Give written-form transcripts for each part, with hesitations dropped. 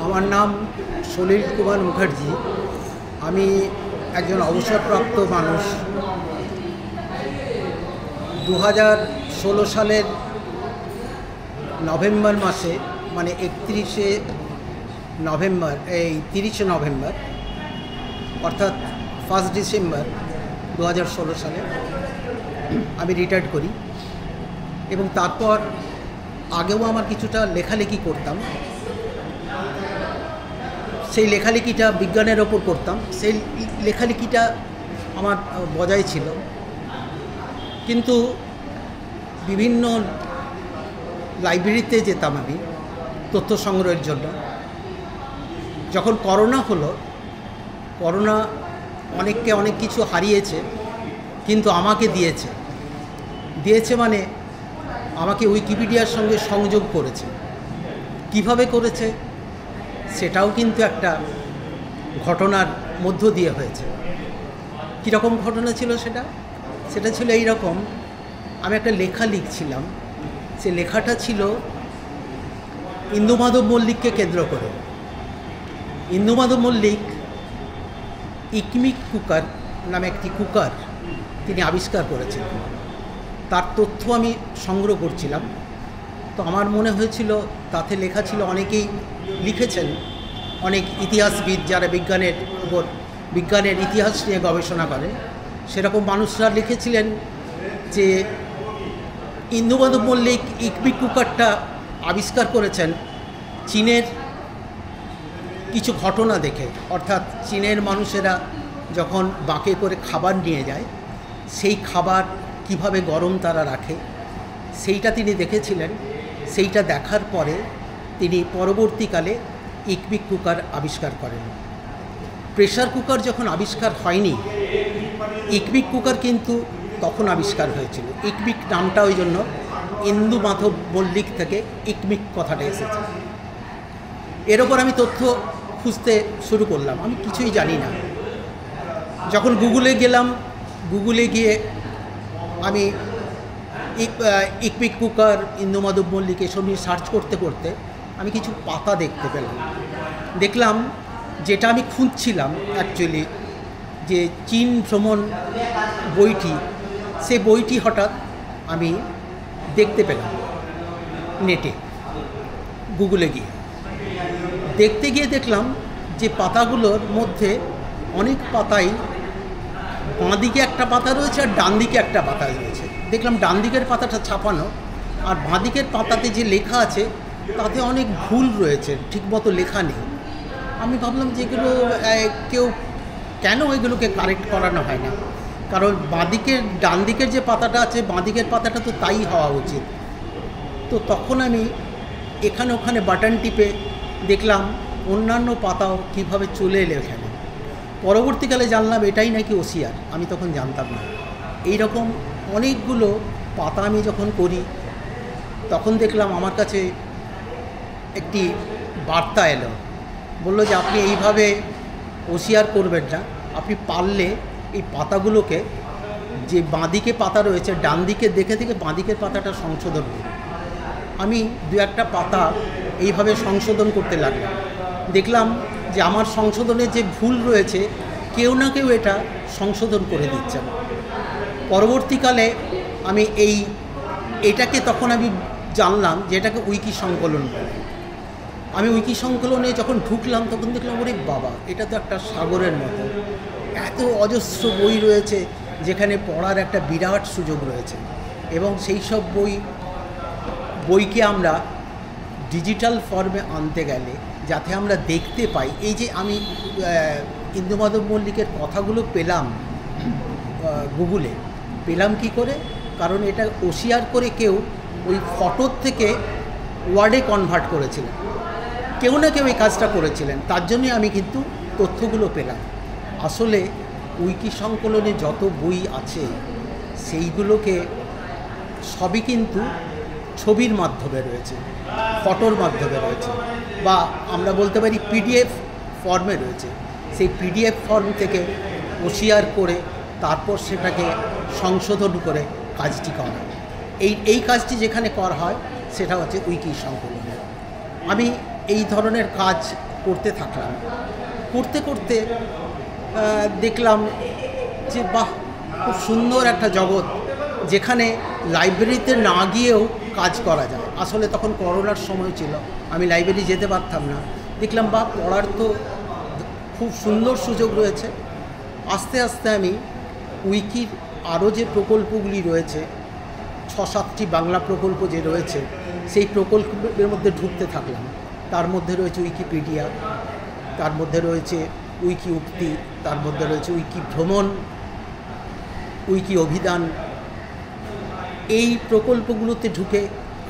আমার নাম সলিল কুমার মুখার্জি। আমি একজন অবসরপ্রাপ্ত মানুষ। 2016 সালের নভেম্বর মাসে, মানে 31শে নভেম্বর, 30শে নভেম্বর অর্থাৎ 1 ডিসেম্বর 2016 সালে আমি রিটায়ার্ড করি। এবং তারপর আগেও আমার কিছুটা লেখালেখি করতাম। সেই লেখালেখিটা বিজ্ঞানের ওপর করতাম। সেই লেখালেখিটা আমার বজায় ছিল, কিন্তু বিভিন্ন লাইব্রেরিতে যেতাম আমি তথ্য সংগ্রহের জন্য। যখন করোনা হলো, করোনা অনেককে অনেক কিছু হারিয়েছে, কিন্তু আমাকে দিয়েছে মানে আমাকে উইকিপিডিয়ার সঙ্গে সংযোগ করেছে। কিভাবে করেছে সেটাও কিন্তু একটা ঘটনার মধ্য দিয়ে হয়েছে। কীরকম ঘটনা ছিল সেটা ছিল এই রকম। আমি একটা লেখা লিখছিলাম। সে লেখাটা ছিল ইন্দুমাধব মল্লিককে কেন্দ্র করে। ইন্দুমাধব মল্লিক ইকমিক কুকার নামে একটি কুকার তিনি আবিষ্কার করেছিলেন। তার তথ্য আমি সংগ্রহ করছিলাম। তো আমার মনে হয়েছিল, তাতে লেখা ছিল, অনেকেই লিখেছেন, অনেক ইতিহাসবিদ যারা বিজ্ঞানের ইতিহাস নিয়ে গবেষণা করেন, সেরকম মানুষরা লিখেছিলেন যে ইন্দুমাধব মল্লিক ইকমিক কুকারটা আবিষ্কার করেছেন চীনের কিছু ঘটনা দেখে। অর্থাৎ চীনের মানুষেরা যখন বাঁকে করে খাবার নিয়ে যায়, সেই খাবার কিভাবে গরম তারা রাখে সেইটা তিনি দেখেছিলেন। সেইটা দেখার পরে তিনি পরবর্তীকালে ইকমিক কুকার আবিষ্কার করেন। প্রেসার কুকার যখন আবিষ্কার হয়নি, ইকমিক কুকার কিন্তু তখন আবিষ্কার হয়েছিল। ইকমিক নামটা ওই জন্য ইন্দুমাধব মল্লিক থেকে ইকমিক কথাটা এসেছে। এর ওপর আমি তথ্য খুঁজতে শুরু করলাম। আমি কিছুই জানি না। যখন গুগলে গেলাম, গুগলে গিয়ে আমি ইকমিক কুকার, ইন্দুমাধব মল্লিক এসব নিয়ে সার্চ করতে করতে আমি কিছু পাতা দেখতে পেলাম। দেখলাম যেটা আমি খুঁজছিলাম অ্যাকচুয়ালি, যে চীন ভ্রমণ বইটি, সে বইটি হঠাৎ আমি দেখতে পেলাম নেটে, গুগলে গিয়ে। দেখতে গিয়ে দেখলাম যে পাতাগুলোর মধ্যে অনেক পাতাই বাঁদিকে একটা পাতা রয়েছে আর ডান দিকে একটা পাতা রয়েছে। দেখলাম ডান দিকের পাতাটা ছাপানো, আর বাঁদিকের পাতাতে যে লেখা আছে তাতে অনেক ভুল রয়েছে, ঠিকমতো লেখা নেই। আমি ভাবলাম যে এগুলো কেন এগুলোকে কারেক্ট করানো হয় না, কারণ ডান দিকের যে পাতাটা আছে, বাঁদিকের পাতাটা তো তাই হওয়া উচিত। তো তখন আমি এখানে ওখানে বাটন টিপে দেখলাম অন্যান্য পাতাও কীভাবে চলে এলো এখানে। পরবর্তীকালে জানলাম এটাই নাকি ওসিআর। আমি তখন জানতাম না। এই রকম অনেকগুলো পাতা আমি যখন করি, তখন দেখলাম আমার কাছে একটি বার্তা এলো, বলল যে আপনি এইভাবে ওসিআর করবেন না, আপনি পারলে এই পাতাগুলোকে, যে বাঁদিকে পাতা রয়েছে, ডান দিকে দেখে বাঁদিকের পাতাটা সংশোধন করুন। আমি দু একটা পাতা এইভাবে সংশোধন করতে লাগলাম। দেখলাম যে আমার সংশোধনের যে ভুল রয়েছে, কেউ না কেউ এটা সংশোধন করে দিচ্ছেন। পরবর্তীকালে আমি এটাকে তখন আমি জানলাম যে এটাকে উইকি সংকলন বলে। আমি উইকি সংকলনে যখন ঢুকলাম, তখন দেখলাম ওরে বাবা, এটা তো একটা সাগরের মতো, এত অজস্র বই রয়েছে যেখানে পড়ার একটা বিরাট সুযোগ রয়েছে। এবং সেই সব বইকে আমরা ডিজিটাল ফর্মে আনতে গেলে, যাতে আমরা দেখতে পাই, এই যে আমি ইন্দুমাধব মল্লিকের কথাগুলো পেলাম গুগলে, পেলাম কি করে? কারণ এটা ওসিআর করে কেউ ওই ফটোর থেকে ওয়ার্ডে কনভার্ট করেছিলেন, কেউ না কেউ এই কাজটা করেছিলেন। তার জন্যই আমি কিন্তু তথ্যগুলো পেলাম। আসলে উইকি সংকলনে যত বই আছে, সেইগুলোকে সবই কিন্তু ছবির মাধ্যমে রয়েছে, ফটোর মাধ্যমে রয়েছে, বা আমরা বলতে পারি পিডিএফ ফর্মে রয়েছে। সেই পিডিএফ ফর্ম থেকে ওসিআর করে তারপর সেটাকে সংশোধন করে কাজটি করা। এই কাজটি যেখানে করা হয় সেটা হচ্ছে উইকি সংকলন। আমি এই ধরনের কাজ করতে থাকলাম। করতে করতে দেখলাম যে বাহ, খুব সুন্দর একটা জগৎ, যেখানে লাইব্রেরিতে না গিয়েও কাজ করা যায়। আসলে তখন করোনার সময় ছিল, আমি লাইব্রেরি যেতে পারতাম না। দেখলাম বাহ, পড়ার তো খুব সুন্দর সুযোগ রয়েছে। আস্তে আস্তে আমি উইকির আরও যে প্রকল্পগুলি রয়েছে, 6-7টি বাংলা প্রকল্প যে রয়েছে, সেই প্রকল্পের মধ্যে ঢুকতে থাকলাম। তার মধ্যে রয়েছে উইকিপিডিয়া, তার মধ্যে রয়েছে উইকি উক্তি, তার মধ্যে রয়েছে উইকি ভ্রমণ, উইকি অভিধান। এই প্রকল্পগুলোতে ঢুকে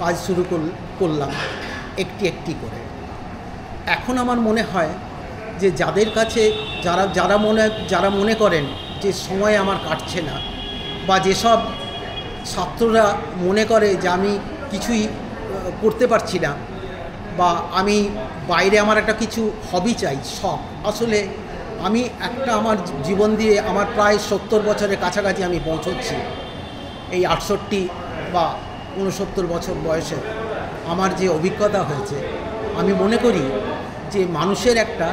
কাজ শুরু করলাম একটি একটি করে। এখন আমার মনে হয় যে যাদের কাছে যারা মনে করেন যে সময় আমার কাটছে না, বা যেসব ছাত্ররা মনে করে যে আমি কিছুই করতে পারছি না, বা আমি বাইরে আমার একটা কিছু হবি চাই, শখ। আসলে আমি আমার জীবন দিয়ে আমার প্রায় 70 বছরের কাছাকাছি আমি পৌঁছচ্ছি। এই 68 বা 69 বছর বয়সে আমার যে অভিজ্ঞতা হয়েছে, আমি মনে করি যে মানুষের একটা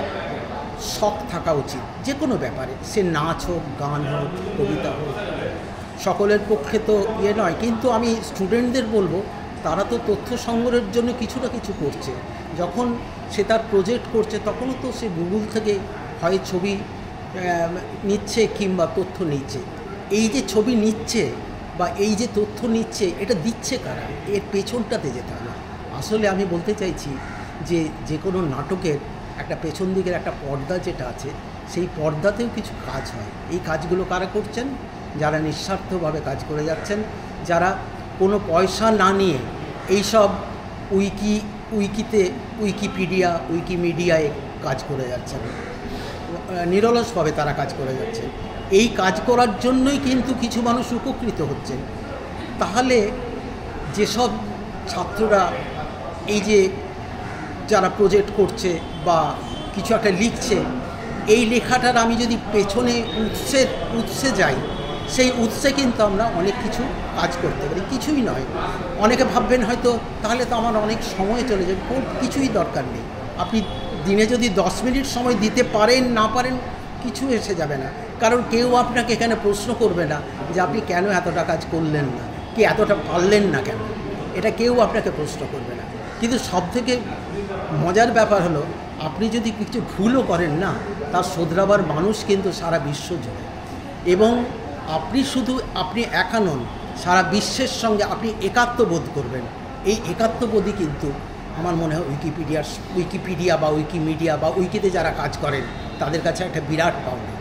শখ থাকা উচিত যে কোনো ব্যাপারে, সে নাচ হোক, গান হোক, কবিতা হোক। সকলের পক্ষে তো নয়, কিন্তু আমি স্টুডেন্টদের বলবো, তারা তো তথ্য সংগ্রহের জন্য কিছু না কিছু করছে। যখন সে তার প্রজেক্ট করছে, তখনও তো সে গুগল থেকে হয় ছবি নিচ্ছে কিংবা তথ্য নিচ্ছে। এই যে ছবি নিচ্ছে বা এই যে তথ্য নিচ্ছে, এটা দিচ্ছে কারা, এর পেছনটাতে যেতে হবে। আসলে আমি বলতে চাইছি যে কোনো নাটকের একটা পেছন দিকের একটা পর্দা যেটা আছে, সেই পর্দাতেও কিছু কাজ হয়। এই কাজগুলো কারা করছেন? যারা নিঃস্বার্থভাবে কাজ করে যাচ্ছেন, যারা কোনো পয়সা না নিয়ে এইসব উইকিপিডিয়া, উইকিমিডিয়ায় কাজ করে যাচ্ছেন, নিরলসভাবে তারা কাজ করে যাচ্ছেন। এই কাজ করার জন্যই কিন্তু কিছু মানুষ উপকৃত হচ্ছেন। তাহলে যেসব ছাত্ররা এই যে যারা প্রজেক্ট করছে বা কিছু একটা লিখছে, এই লেখাটার আমি যদি পেছনে উৎসে যাই, সেই উৎসে কিন্তু আমরা অনেক কিছু কাজ করতে পারি। কিছুই নয়, অনেকে ভাববেন হয়তো তাহলে তো আমার অনেক সময় চলে যাবে। কিছুই দরকার নেই। আপনি দিনে যদি 10 মিনিট সময় দিতে পারেন, না পারেন, কিছু এসে যাবে না। কারণ কেউ আপনাকে এখানে প্রশ্ন করবে না যে আপনি কেন এতটা কাজ করলেন না, কি এতটা পারলেন না কেন, এটা কেউ আপনাকে প্রশ্ন করবে না। কিন্তু সবথেকে মজার ব্যাপার হলো, আপনি যদি কিছু ভুলও করেন না, তার শোধরাবার মানুষ কিন্তু সারা বিশ্ব জুড়ে। এবং আপনি একা নন, সারা বিশ্বের সঙ্গে আপনি একাত্মবোধ করবেন। এই একাত্মবোধই কিন্তু আমার মনে হয় উইকিপিডিয়া বা উইকিমিডিয়া বা উইকিতে যারা কাজ করেন তাদের কাছে একটা বিরাট পাওনা।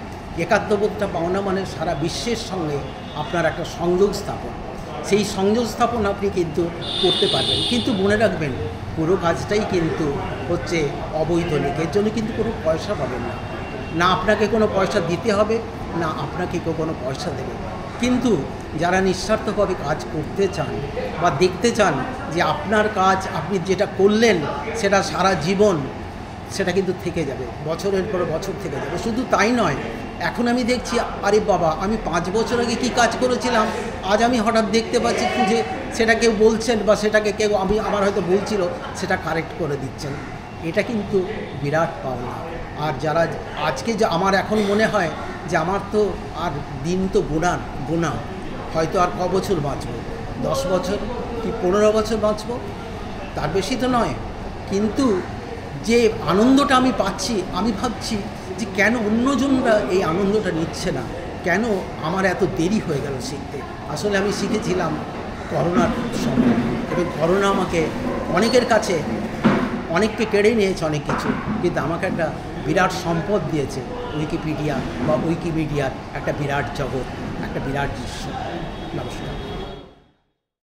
একাত্মবোধটা পাওনা মানে সারা বিশ্বের সঙ্গে আপনার একটা সংযোগ স্থাপন। সেই সংযোগ স্থাপন আপনি কিন্তু করতে পারবেন। কিন্তু মনে রাখবেন, পুরো কাজটাই কিন্তু হচ্ছে অবৈতনিক। এর জন্য কিন্তু কোনো পয়সা পাবেন না, না আপনাকে কোনো পয়সা দিতে হবে, না আপনাকে কেউ কোনো পয়সা দেবে। কিন্তু যারা নিঃস্বার্থভাবে কাজ করতে চান বা দেখতে চান যে আপনার কাজ, আপনি যেটা করলেন সেটা সারা জীবন সেটা কিন্তু থেকে যাবে, বছরের পর বছর থেকে যাবে। শুধু তাই নয়, এখন আমি দেখছি, আরে বাবা, আমি 5 বছর আগে কী কাজ করেছিলাম, আজ আমি হঠাৎ দেখতে পাচ্ছি যে সেটা কেউ বলছেন বা সেটাকে কেউ আমার হয়তো বলছিল, সেটা কারেক্ট করে দিচ্ছেন। এটা কিন্তু বিরাট পাওনা। আর যারা আজকে আমার এখন মনে হয় যে আমার তো আর দিন তো গোনা, হয়তো আর বছর বাঁচব, 10 বছর কি 15 বছর বাঁচব, তার বেশি তো নয়। কিন্তু যে আনন্দটা আমি পাচ্ছি, আমি ভাবছি যে কেন অন্যজনরা এই আনন্দটা নিচ্ছে না, কেন আমার এত দেরি হয়ে গেল শিখতে। আসলে আমি শিখেছিলাম করোনার সময়, এবং করোনা আমাকে অনেকের কাছে অনেককে কেড়ে নিয়েছে অনেক কিছু, কিন্তু আমাকে একটা বিরাট সম্পদ দিয়েছে উইকিপিডিয়া বা উইকিমিডিয়ার একটা বিরাট জগৎ, একটা বিরাট দৃশ্য। নমস্কার।